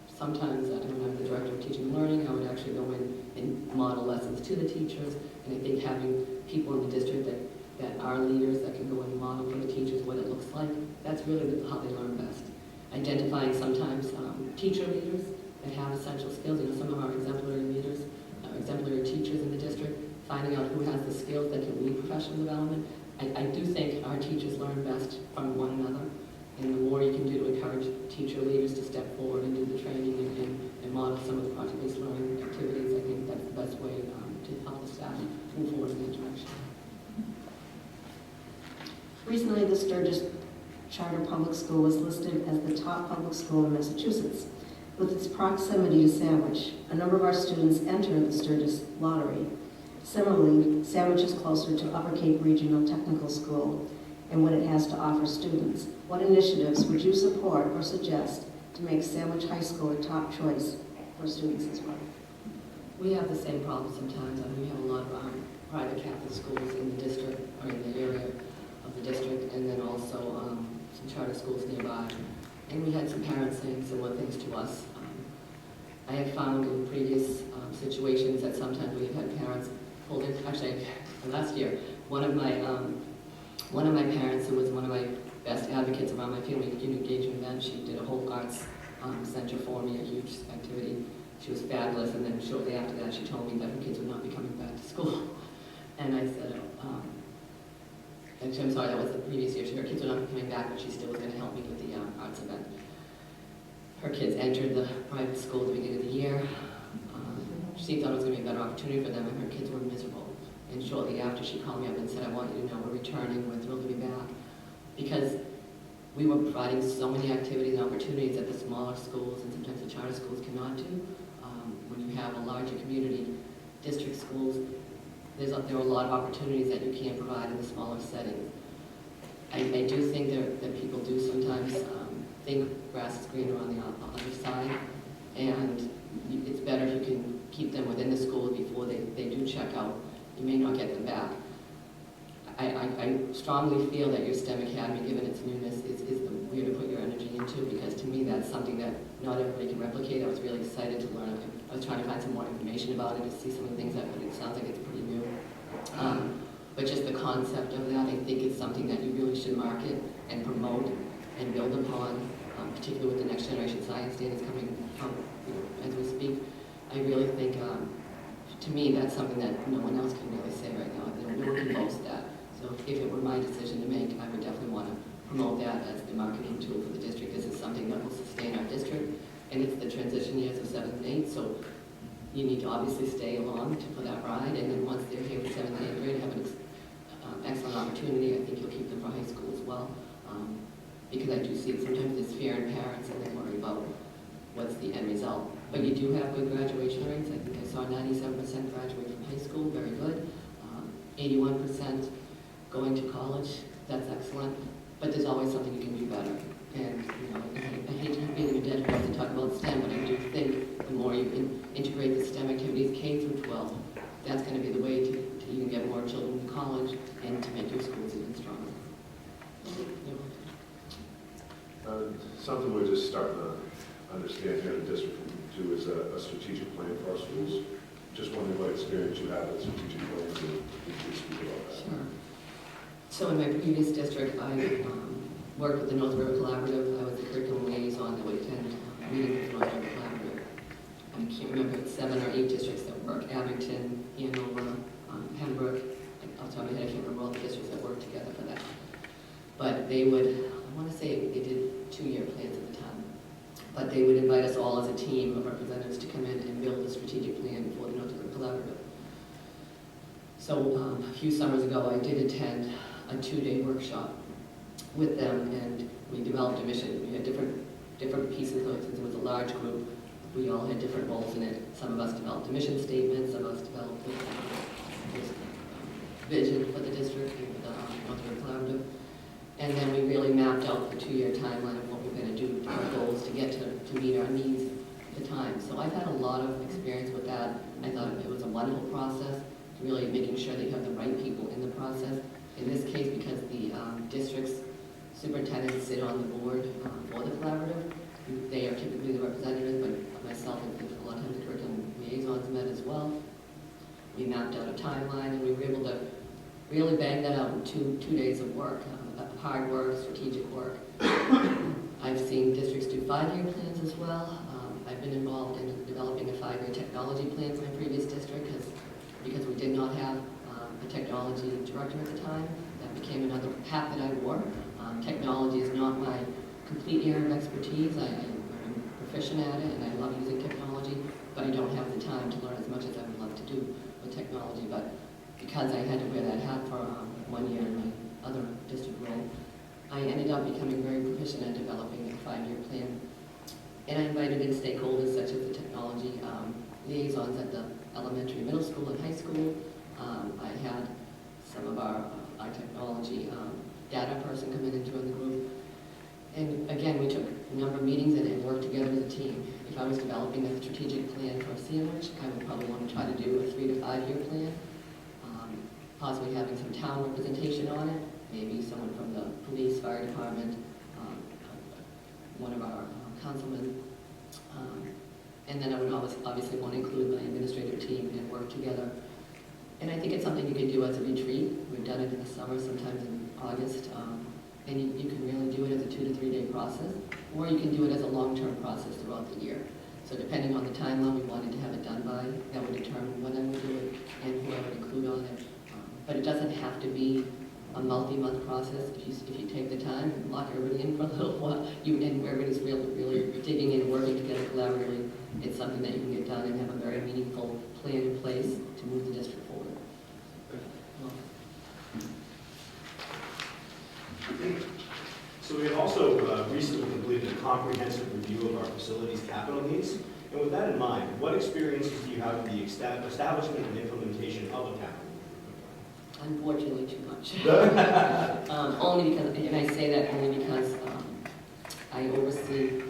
Sometimes when I was the director of teaching and learning, I would actually go in and model lessons to the teachers, and I think having people in the district that are leaders that can go in and model for the teachers what it looks like, that's really how they learn best. Identifying sometimes teacher leaders that have essential skills. Some of our exemplary leaders, exemplary teachers in the district, finding out who has the skills that can lead professional development. I do think our teachers learn best from one another, and the more you can do to encourage teacher leaders to step forward and do the training and model some of the project-based learning activities, I think that's the best way to help the staff move forward in that direction. Recently, the Sturgis Charter Public School was listed as the top public school in Massachusetts. With its proximity to Sandwich, a number of our students enter the Sturgis lottery. Similarly, Sandwich is closer to Upper Cape Regional Technical School and what it has to offer students. What initiatives would you support or suggest to make Sandwich High School a top choice for students as well? We have the same problem sometimes. We have a lot of private Catholic schools in the district, or in the area of the district, and then also some charter schools nearby. And we had some parents saying similar things to us. I have found in previous situations that sometimes we've had parents pulled in. Actually, last year, one of my parents, who was one of my best advocates around my family engagement event, she did a whole arts center for me, a huge activity. She was fabulous, and then shortly after that, she told me that her kids would not be coming back to school. And I said, actually, I'm sorry, that was the previous year. Her kids were not coming back, but she still was going to help me with the arts event. Her kids entered the private school at the beginning of the year. She thought it was going to be a better opportunity for them, and her kids were miserable. And shortly after, she called me up and said, I want you to know we're returning, we're thrilled to be back. Because we were providing so many activities and opportunities that the smaller schools and sometimes the charter schools cannot do. When you have a larger community, district schools, there are a lot of opportunities that you can't provide in the smaller settings. I do think that people do sometimes think grass is greener on the other side, and it's better if you can keep them within the school before they do check out. You may not get them back. I strongly feel that your STEM Academy, given its newness, is where to put your energy into, because to me that's something that not everybody can replicate. I was really excited to learn. I was trying to find some more information about it to see some of the things that, but it sounds like it's pretty new. But just the concept of that, I think it's something that you really should market and promote and build upon, particularly with the next generation science standards coming out as we speak. I really think, to me, that's something that no one else can really say right now. No one can boast that. So if it were my decision to make, I would definitely want to promote that as the marketing tool for the district. This is something that will sustain our district, and it's the transition years of 7th and 8th, so you need to obviously stay along for that ride, and then once they're here for 7th and 8th grade, have an excellent opportunity. I think you'll keep them for high school as well, because I do see it sometimes there's fear in parents and they worry about what's the end result. But you do have good graduation rates. I think I saw 97% graduate from high school, very good. 81% going to college, that's excellent. But there's always something you can do better. And I hate to be a dead horse to talk about STEM, but I do think the more you can integrate the STEM activities K through 12, that's going to be the way to even get more children to college and to make your schools even stronger. Something we're just starting to understand here in the district too is a strategic plan for our schools. Just wondering what experience you have with strategic plans and if you speak about that. Sure. So in my previous district, I worked with the North River Collaborative. I was the curriculum liaison that would attend meetings with the North River Collaborative. I can't remember, it's 7 or 8 districts that work: Abington, Hanover, Pembroke. Off the top of my head, I can't remember all the districts that worked together for that. But they would, I want to say they did 2-year plans at the time. But they would invite us all as a team of representatives to come in and build a strategic plan for the North River Collaborative. So a few summers ago, I did attend a 2-day workshop with them, and we developed a mission. We had different pieces of it. Since it was a large group, we all had different roles in it. Some of us developed a mission statement, some of us developed a vision for the district and the North River Collaborative. And then we really mapped out the 2-year timeline of what we were going to do, our goals to get to meet our needs at the time. So I've had a lot of experience with that. I thought it was a wonderful process, really making sure that you have the right people in the process. In this case, because the district's superintendents sit on the board for the collaborative, they are typically the representative, but myself and a lot of times the curriculum liaisons met as well. We mapped out a timeline, and we were able to really bang that out in two days of work, hard work, strategic work. I've seen districts do 5-year plans as well. I've been involved in developing a 5-year technology plan in my previous district because we did not have a technology director at the time. That became another hat that I wore. Technology is not my complete area of expertise. I'm proficient at it, and I love using technology, but I don't have the time to learn as much as I would love to do with technology. But because I had to wear that hat for 1 year in my other district role, I ended up becoming very proficient at developing a 5-year plan. And I invited in stakeholders such as the technology liaisons at the elementary, middle school, and high school, I had some of our technology data person come in and join the group. And again, we took a number of meetings and worked together as a team. If I was developing a strategic plan for Sandwich, I would probably want to try to do a 3 to 5 year plan, possibly having some town representation on it, maybe someone from the police, fire department, one of our councilmen. And then I would obviously want to include my administrative team and work together. And I think it's something you could do as a retreat. We've done it in the summer, sometimes in August. And you can really do it as a 2 to 3 day process, or you can do it as a long-term process throughout the year. So depending on the timeline we wanted to have it done by, that would determine when I would do it and who I would include on it. But it doesn't have to be a multi-month process. If you take the time and lock everybody in for a little while, and everybody's really digging in and working together collaboratively, it's something that you can get done and have a very meaningful plan in place to move the district forward. So we have also recently completed a comprehensive review of our facilities capital needs. And with that in mind, what experiences do you have in the establishment and implementation of a capital improvement plan? Unfortunately, too much. Only because, and I say that only because I oversee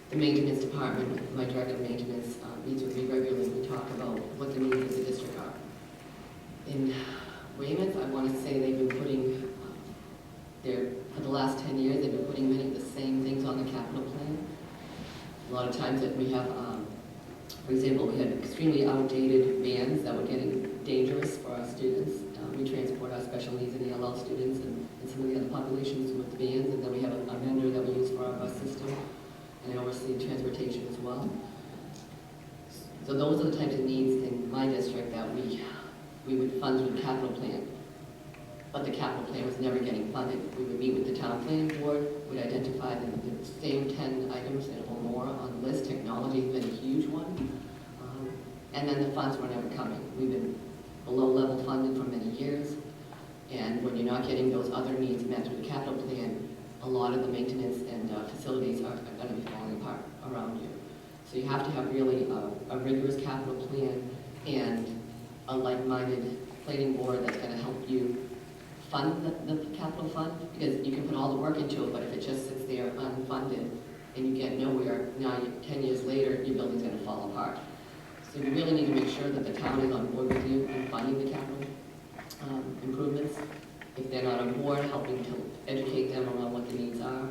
the maintenance department. My director of maintenance meets with me regularly. We talk about what the needs of the district are. In Weymouth, I want to say they've been putting for the last 10 years, they've been putting many of the same things on the capital plan. A lot of times that we have, for example, we had extremely outdated vans that were getting dangerous for our students. We transport our special needs and ELL students and some of the other populations with the vans, and then we have a vendor that we use for our bus system, and I oversee transportation as well. So those are the types of needs in my district that we would fund through the capital plan. But the capital plan was never getting funded. We would meet with the town planning board, we'd identify the same 10 items or more on the list. Technology has been a huge one. And then the funds were never coming. We've been below level funded for many years. And when you're not getting those other needs met through the capital plan, a lot of the maintenance and facilities are going to be falling apart around you. So you have to have really a rigorous capital plan and a like-minded planning board that's going to help you fund the capital fund, because you can put all the work into it, but if it just sits there unfunded and you get nowhere, now 10 years later, your building's going to fall apart. So you really need to make sure that the town is on board with you in funding the capital improvements. If they're not on board, helping to educate them around what the needs are.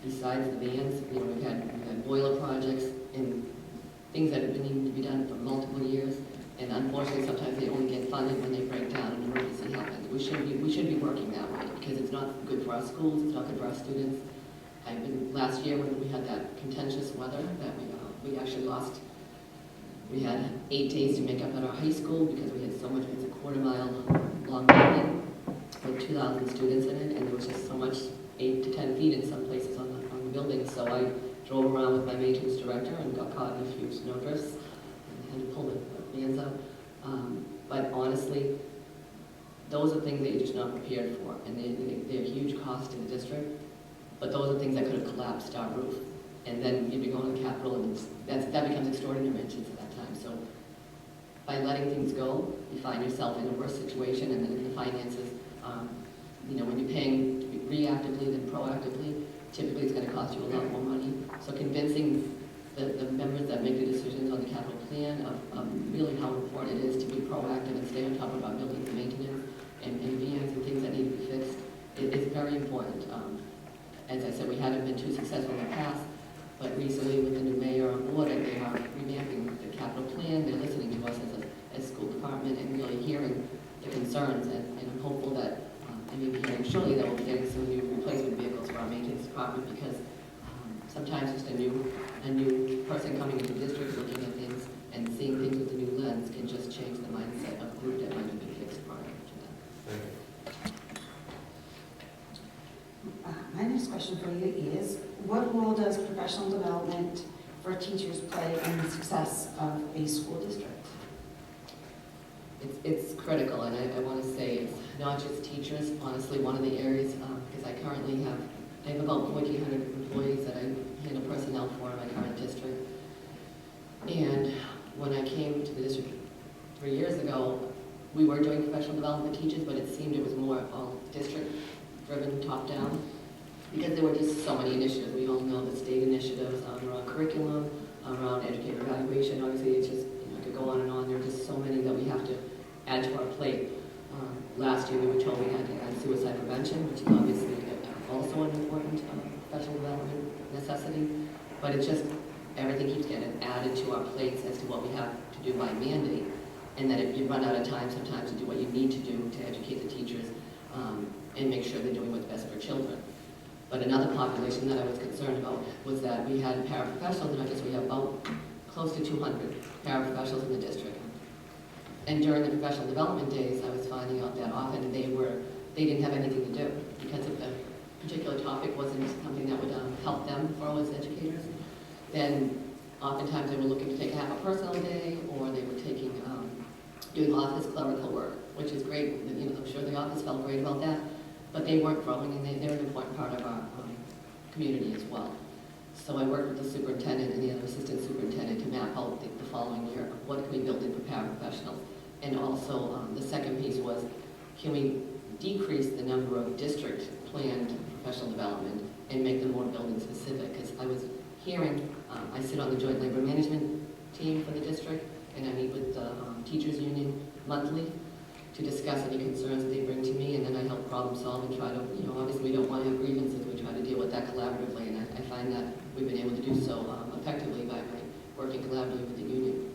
Besides the vans, we've had boiler projects and things that have been needing to be done for multiple years. And unfortunately, sometimes they only get funded when they break down and an emergency happens. We should be working that way, because it's not good for our schools, it's not good for our students. Last year when we had that contentious weather that we actually lost, we had 8 days to make up at our high school because we had so much. It's a quarter-mile long building with 2,000 students in it, and there was just so much, 8 to 10 feet in some places on the building. So I drove around with my maintenance director and got caught in a few snowdrifts and had to pull the vans out. But honestly, those are things that you're just not prepared for, and they're a huge cost to the district. But those are things that could have collapsed our roof, and then you'd be going to capital, and that becomes extraordinary mentions at that time. So by letting things go, you find yourself in a worse situation, and then in the finances, when you're paying reactively than proactively, typically it's going to cost you a lot more money. So convincing the members that make the decisions on the capital plan of really how important it is to be proactive and stay on top of our buildings and maintenance and vans and things that need to be fixed. It's very important. As I said, we haven't been too successful in the past, but recently with the new mayor on board, and they are revamping the capital plan. They're listening to us as a school department and really hearing the concerns, and I'm hopeful that, hearing surely that we'll be getting some new replacement vehicles for our maintenance department, because sometimes just a new person coming into the district looking at things and seeing things with a new lens can just change the mindset of a group that might have been fixed prior to that. My next question for you is, what role does professional development for teachers play in the success of a school district? It's critical, and I want to say it's not just teachers. Honestly, one of the areas, because I have about 1,400 employees that I handle personnel for in my current district. And when I came to the district 3 years ago, we were doing professional development for teachers, but it seemed it was more all district-driven, top-down, because there were just so many initiatives. We all know the state initiatives around curriculum, around educator evaluation. Obviously, it's just, I could go on and on. There are just so many that we have to add to our plate. Last year, we were told we had to add suicide prevention, which is obviously also an important professional development necessity. But it's just, everything keeps getting added to our plates as to what we have to do by mandate. And that if you run out of time sometimes to do what you need to do to educate the teachers and make sure they're doing what's best for children. But another population that I was concerned about was that we had paraprofessionals, and I guess we have about close to 200 paraprofessionals in the district. And during the professional development days, I was finding out that often they didn't have anything to do because if the particular topic wasn't something that would help them grow as educators. Then oftentimes they were looking to take half a personal day, or they were taking doing office clerical work, which is great. You know, I'm sure the office felt great about that, but they weren't growing, and they're an important part of our community as well. So I worked with the superintendent and the other assistant superintendent to map out the following year of what can we build in for paraprofessionals. And also the second piece was, can we decrease the number of district planned professional development and make them more building specific? Because I was hearing, I sit on the joint labor management team for the district, and I meet with the teachers union monthly to discuss any concerns that they bring to me, and then I help problem solve and try to, you know, obviously we don't want to have grievances, we try to deal with that collaboratively, and I find that we've been able to do so effectively by working collaboratively with the union.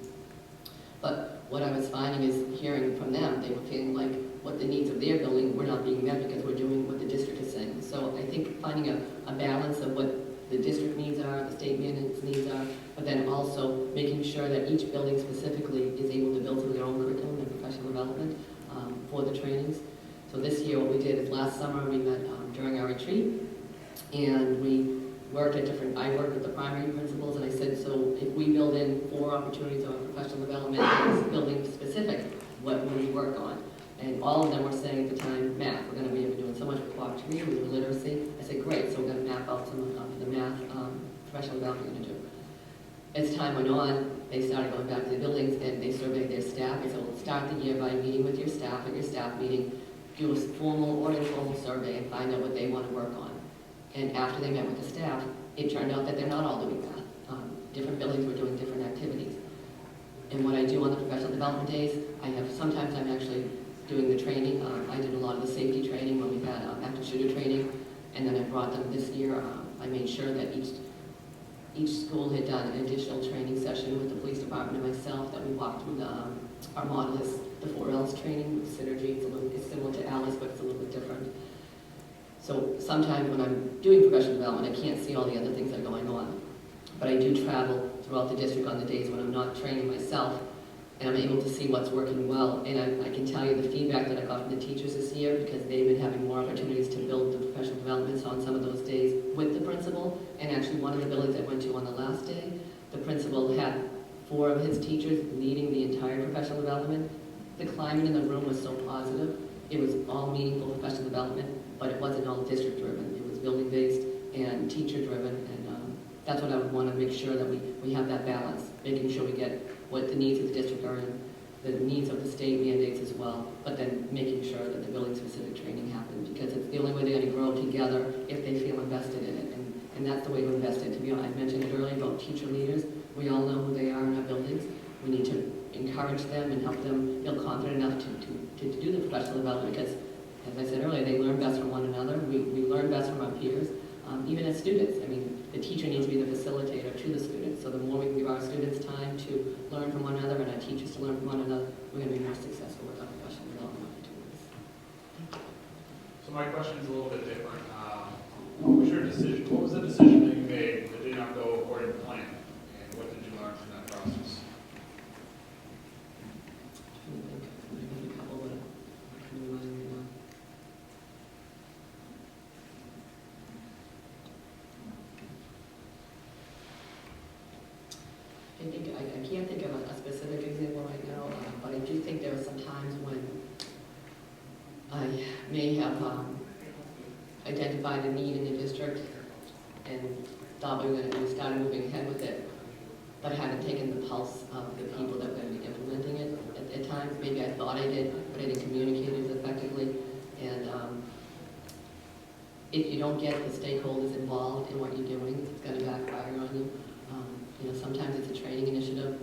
But what I was finding is hearing from them, they were feeling like what the needs of their building were not being met because we're doing what the district is saying. So I think finding a balance of what the district needs are, the state management's needs are, but then also making sure that each building specifically is able to build to their own curriculum and professional development for the trainings. So this year what we did is last summer we met during our retreat, and we worked at I worked with the primary principals, and I said, so if we build in 4 opportunities of professional development that's building specific, what will we work on? And all of them were saying at the time, math. We're going to be doing so much with cooperative reading, with literacy. I said, great, so we're going to map out some of the math professional development we're going to do. As time went on, they started going back to the buildings and they surveyed their staff. They said, well, start the year by meeting with your staff at your staff meeting, do a formal or informal survey and find out what they want to work on. And after they met with the staff, it turned out that they're not all doing math. Different buildings were doing different activities. And what I do on the professional development days, sometimes I'm actually doing the training. I did a lot of the safety training when we had active shooter training, and then I brought them this year. I made sure that each school had done an additional training session with the police department and myself, that we walked through our model is the 4Ls training with Synergy. It's similar to Alice, but it's a little bit different. So sometimes when I'm doing professional development, I can't see all the other things that are going on. But I do travel throughout the district on the days when I'm not training myself, and I'm able to see what's working well. And I can tell you the feedback that I got from the teachers this year, because they've been having more opportunities to build the professional developments on some of those days with the principal. And actually one of the buildings I went to on the last day, the principal had 4 of his teachers leading the entire professional development. The climate in the room was so positive. It was all meaningful professional development, but it wasn't all district driven. It was building based and teacher driven, and that's what I would want to make sure that we have that balance, making sure we get what the needs of the district are and the needs of the state mandates as well, but then making sure that the building specific training happens, because it's the only way they're going to grow together if they feel invested in it, and that's the way to invest in it. To be honest, I mentioned it earlier about teacher leaders. We all know who they are in our buildings. We need to encourage them and help them feel confident enough to do the professional development, because, as I said earlier, they learn best from one another. We learn best from our peers. Even as students, I mean, the teacher needs to be the facilitator to the students. So the more we give our students time to learn from one another and our teachers to learn from one another, we're going to be more successful with our professional development opportunities. So my question is a little bit different. What was your decision? What was the decision that you made that did not go according to plan? And what did you learn from that process? I can't think of a specific example right now, but I do think there are some times when I may have identified a need in the district and thought we started moving ahead with it. but I haven't taken the pulse of the people that were going to be implementing it at times. Maybe I thought I did, but I didn't communicate it effectively. And if you don't get the stakeholders involved in what you're doing, it's going to backfire on you. Sometimes it's a training initiative.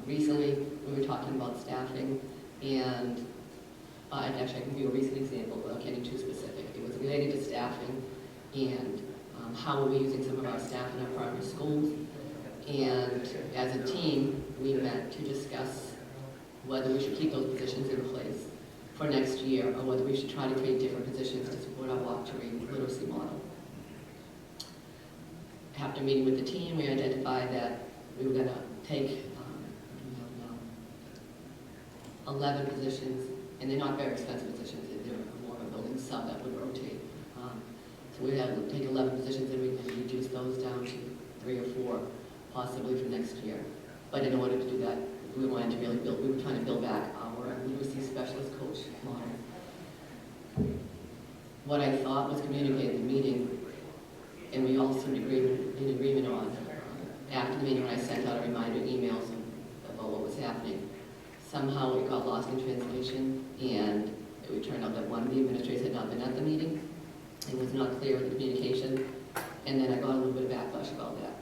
Recently, we were talking about staffing, and actually I can give you a recent example without getting too specific. It was related to staffing and how are we using some of our staff in our primary schools. And as a team, we met to discuss whether we should keep those positions in place for next year, or whether we should try to create different positions to support our walk to read literacy model. After meeting with the team, we identified that we were going to take 11 positions, and they're not very expensive positions, they're more of a building sub that would rotate. So we had to take 11 positions and we reduce those down to 3 or 4, possibly for next year. But in order to do that, we wanted to really we were trying to build back our literacy specialist coach model. What I thought was communicated in the meeting, and we all seemed in agreement on, after the meeting when I sent out a reminder emails about what was happening, somehow it got lost in translation, and it turned out that one of the administrators had not been at the meeting. It was not clear in the communication, and then I got a little bit of backlash about that.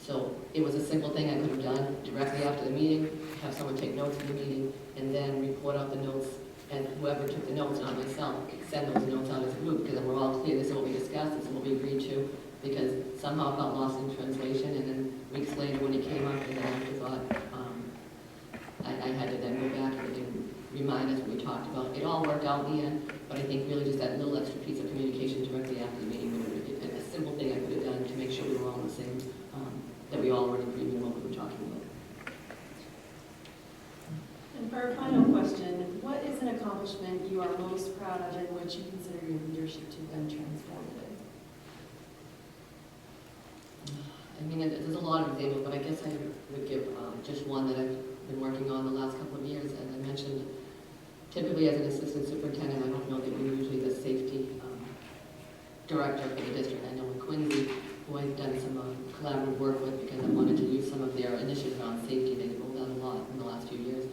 So it was a simple thing I could have done directly after the meeting, have someone take notes of the meeting, and then report out the notes, and whoever took the notes, not myself, send those notes out as a group, because then we're all clear, this is what we discussed, this is what we agreed to, because somehow it got lost in translation, and then weeks later when it came up as an afterthought, I had to then go back and remind us what we talked about. It all worked out in the end, but I think really just that little extra piece of communication directly after the meeting would have been a simple thing I could have done to make sure we were all on the same, that we all were in agreement on what we were talking about. And for our final question, what is an accomplishment you are most proud of and which you consider your leadership to have been transformative? I mean, there's a lot of examples, but I guess I would give just one that I've been working on the last couple of years. As I mentioned, typically as an assistant superintendent, I don't know that we're usually the safety director for the district. I know in Quincy, who I've done some collaborative work with because I wanted to use some of their initiatives around safety. They've rolled out a lot in the last few years.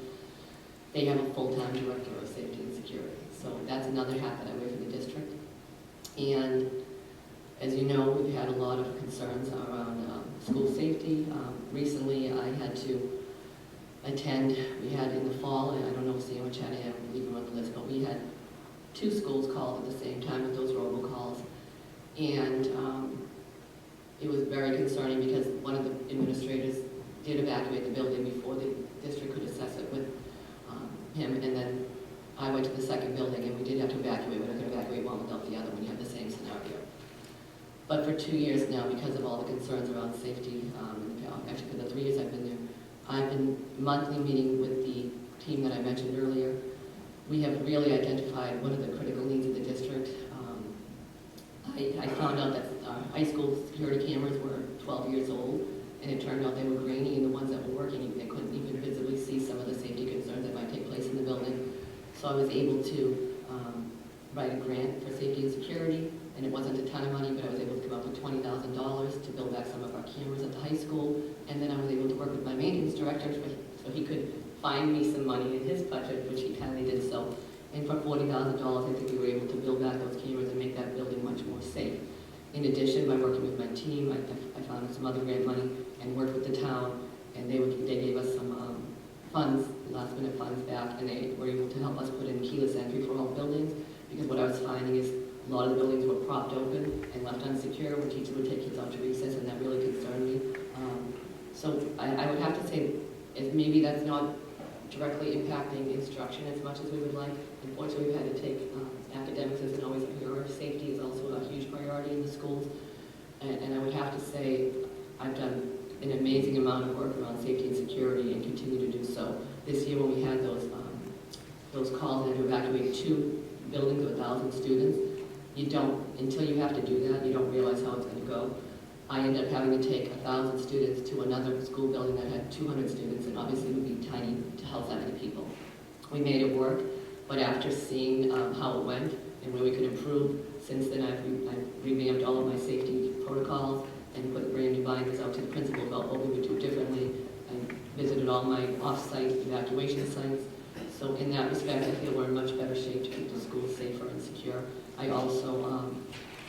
They have a full-time director of safety and security. So that's another hat that I wear for the district. And as you know, we've had a lot of concerns around school safety. Recently, I had to attend, we had in the fall, and I don't know if Sam or Chatty have even on the list, but we had 2 schools called at the same time with those robocalls. And it was very concerning because one of the administrators did evacuate the building before the district could assess it with him, and then I went to the second building and we did have to evacuate, but I could evacuate one without the other when you have the same scenario. But for 2 years now, because of all the concerns around safety, actually for the 3 years I've been there, I've been monthly meeting with the team that I mentioned earlier. We have really identified what are the critical needs of the district. I found out that high school security cameras were 12 years old, and it turned out they were grainy, and the ones that were working, they couldn't even visibly see some of the safety concerns that might take place in the building. So I was able to write a grant for safety and security, and it wasn't a ton of money, but I was able to come up with $20,000 to build back some of our cameras at the high school, and then I was able to work with my maintenance director so he could find me some money in his budget, which he kindly did so. And for $40,000, I think we were able to build back those cameras and make that building much more safe. In addition, by working with my team, I found some other grant money and worked with the town, and they gave us some funds, last-minute funds back, and they were able to help us put in keyless entry for all buildings, because what I was finding is a lot of the buildings were propped open and left unsecure when teachers would take kids out to recess, and that really concerned me. So I would have to say, maybe that's not directly impacting instruction as much as we would like. Unfortunately, we've had to take academics isn't always a priority. Safety is also a huge priority in the schools. And I would have to say I've done an amazing amount of work around safety and security and continue to do so. This year when we had those calls and had to evacuate 2 buildings of 1,000 students, you don't, until you have to do that, you don't realize how it's going to go. I ended up having to take 1,000 students to another school building that had 200 students, and obviously it would be tiny to house that many people. We made it work, but after seeing how it went and where we could improve, since then I've revamped all of my safety protocols and put brand new binders out to the principal about what we would do differently my off-site evacuation sites. So in that respect, I feel we're in much better shape to keep the schools safer and secure. I also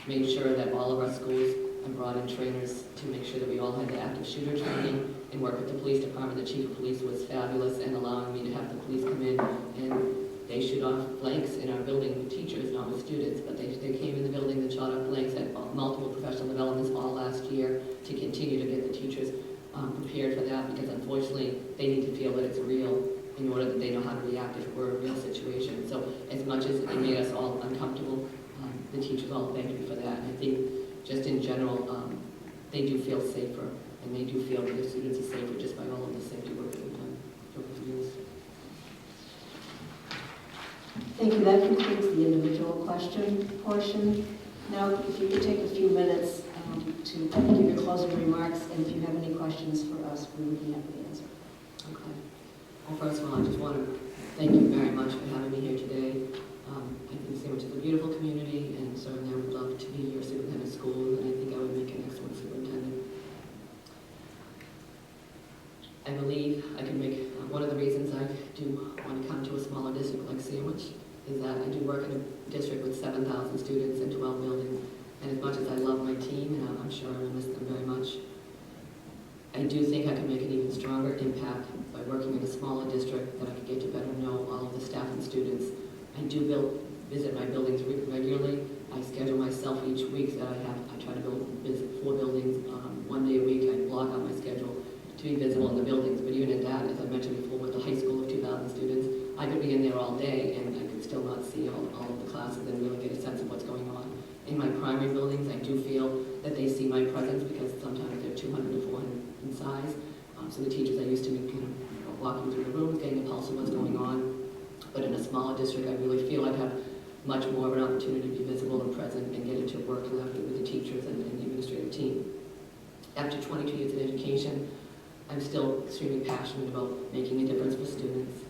made sure that all of our schools, I brought in trainers to make sure that we all had the active shooter training and work with the police department. The chief of police was fabulous in allowing me to have the police come in and they shoot off blanks in our building with teachers, not with students, but they came in the building and shot off blanks at multiple professional developments all last year to continue to get the teachers prepared for that, because unfortunately they need to feel that it's real in order that they know how to react if we're in a real situation. So as much as it made us all uncomfortable, the teachers all thanked me for that. And I think just in general, they do feel safer, and they do feel that the students are safer just by all of the safety work that we've done over the years. Thank you. That concludes the individual question portion. Now, if you could take a few minutes to give your closing remarks, and if you have any questions for us, we would be happy to answer. Okay. Well, first of all, I just want to thank you very much for having me here today. I think Sandwich is a beautiful community, and certainly I would love to be your superintendent of schools, and I think I would make an excellent superintendent. I believe I can make, one of the reasons I do want to come to a smaller district like Sandwich is that I do work in a district with 7,000 students and 12 buildings, and as much as I love my team, and I'm sure I will miss them very much, I do think I can make an even stronger impact by working in a smaller district, that I can get to better know all of the staff and students. I do visit my buildings regularly. I schedule myself each week that I try to visit 4 buildings 1 day a week. I block out my schedule to be visible in the buildings, but even at that, as I mentioned before, with the high school of 2,000 students, I could be in there all day and I could still not see all of the classes and really get a sense of what's going on. In my primary buildings, I do feel that they see my presence because sometimes they're 200 to 400 in size. So the teachers I used to meet kind of walking through the rooms, getting a pulse of what's going on. But in a smaller district, I really feel I'd have much more of an opportunity to be visible and present and get into work collaboratively with the teachers and the administrative team. After 22 years in education, I'm still extremely passionate about making a difference for students.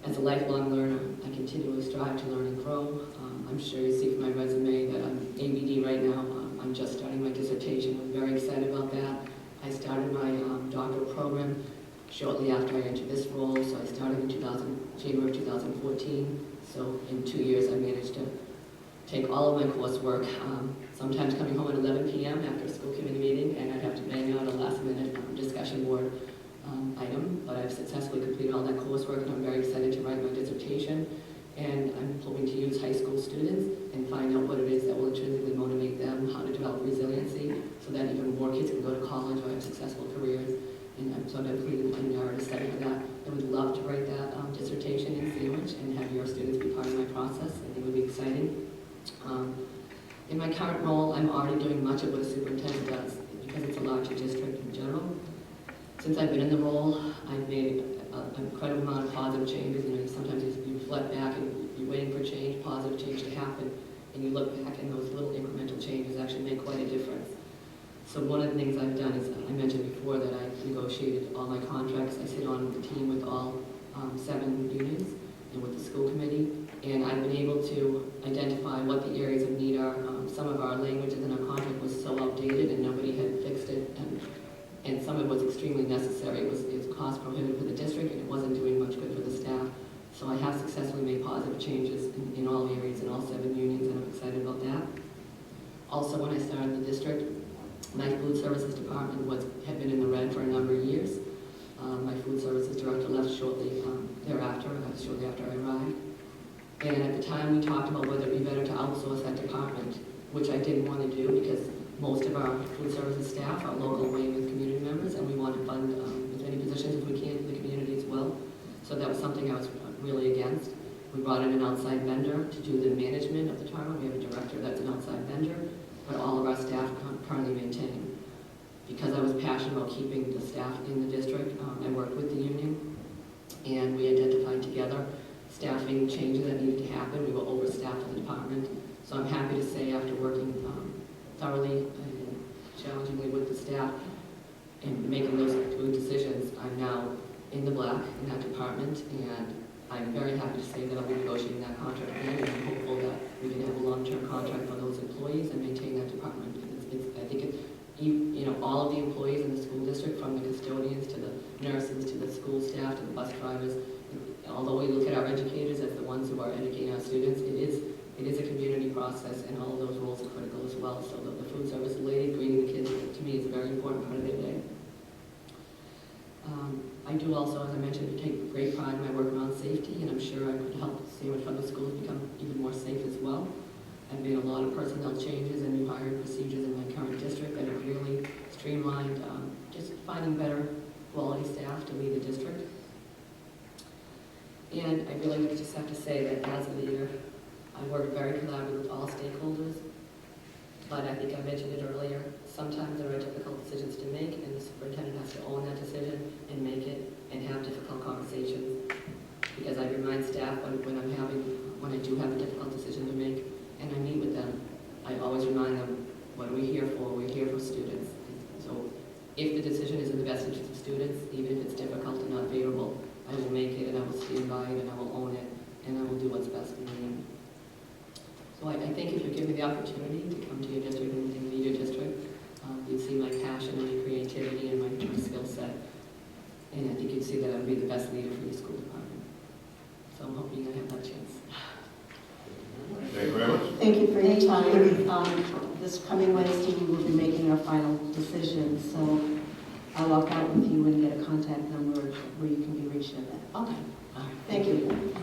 As a lifelong learner, I continually strive to learn and grow. I'm sure you see from my resume that I'm ABD right now. I'm just starting my dissertation. I'm very excited about that. I started my doctoral program shortly after I entered this role, so I started in January of 2014. So in 2 years, I managed to take all of my coursework, sometimes coming home at 11 p.m. after a school committee meeting, and I'd have to bang out a last-minute discussion board item, but I've successfully completed all that coursework, and I'm very excited to write my dissertation. And I'm hoping to use high school students and find out what it is that will intrinsically motivate them, how to develop resiliency, so that even more kids can go to college or have successful careers. And so I'm completing an area to study for that. I would love to write that dissertation in Sandwich and have your students be part of my process. I think it would be exciting. In my current role, I'm already doing much of what a superintendent does because it's a larger district in general. Since I've been in the role, I've made an incredible amount of positive changes. You know, sometimes you reflect back and you're waiting for change, positive change to happen, and you look back and those little incremental changes actually make quite a difference. So one of the things I've done is, I mentioned before that I negotiated all my contracts. I sit on the team with all 7 unions and with the school committee, and I've been able to identify what the areas of need are. Some of our languages in our contract was so outdated and nobody had fixed it, and some of it was extremely necessary. It was cost prohibitive for the district and it wasn't doing much good for the staff. So I have successfully made positive changes in all areas in all 7 unions, and I'm excited about that. Also, when I started the district, my food services department had been in the red for a number of years. My food services director left shortly shortly after I arrived. And at the time, we talked about whether it would be better to outsource that department, which I didn't want to do because most of our food services staff are local Weymouth community members, and we want to fund as many positions as we can for the community as well. So that was something I was really against. We brought in an outside vendor to do the management of the department. We have a director that's an outside vendor, but all of our staff currently maintain. Because I was passionate about keeping the staff in the district, I worked with the union, and we identified together staffing changes that needed to happen. We were overstaffed in the department. So I'm happy to say, after working thoroughly and challengingly with the staff and making those good decisions, I'm now in the black in that department, and I'm very happy to say that I'll be negotiating that contract again, and I'm hopeful that we can have a long-term contract for those employees and maintain that department. I think all of the employees in the school district, from the custodians to the nurses, to the school staff, to the bus drivers. Although we look at our educators as the ones who are educating our students, it is a community process, and all of those roles are critical as well. So the food service lady greeting the kids, to me, is a very important part of their day. I do also, as I mentioned, take great pride in my work around safety, and I'm sure I could help Sandwich Public Schools become even more safe as well. I've made a lot of personnel changes and new hiring procedures in my current district that have really streamlined just finding better quality staff to lead the district. And I really just have to say that as a leader, I work very collaboratively with all stakeholders, but I think I mentioned it earlier, sometimes there are difficult decisions to make, and the superintendent has to own that decision and make it, and have difficult conversations. Because I remind staff when I do have a difficult decision to make, and I meet with them, I always remind them, what are we here for? We're here for students. So if the decision is in the best interest of students, even if it's difficult and not favorable, I will make it, and I will stand by it, and I will own it, and I will do what's best in the end. So I think if you give me the opportunity to come to your district and lead your district, you'd see my passion and my creativity and my skill set. And I think you'd see that I would be the best leader for your school department. So I'm hoping I have that chance. Thank you very much. Thank you for your time. This coming Wednesday, we will be making our final decision, so I'll walk out with you and get a contact number where you can be reached at that. Okay. All right. Thank you.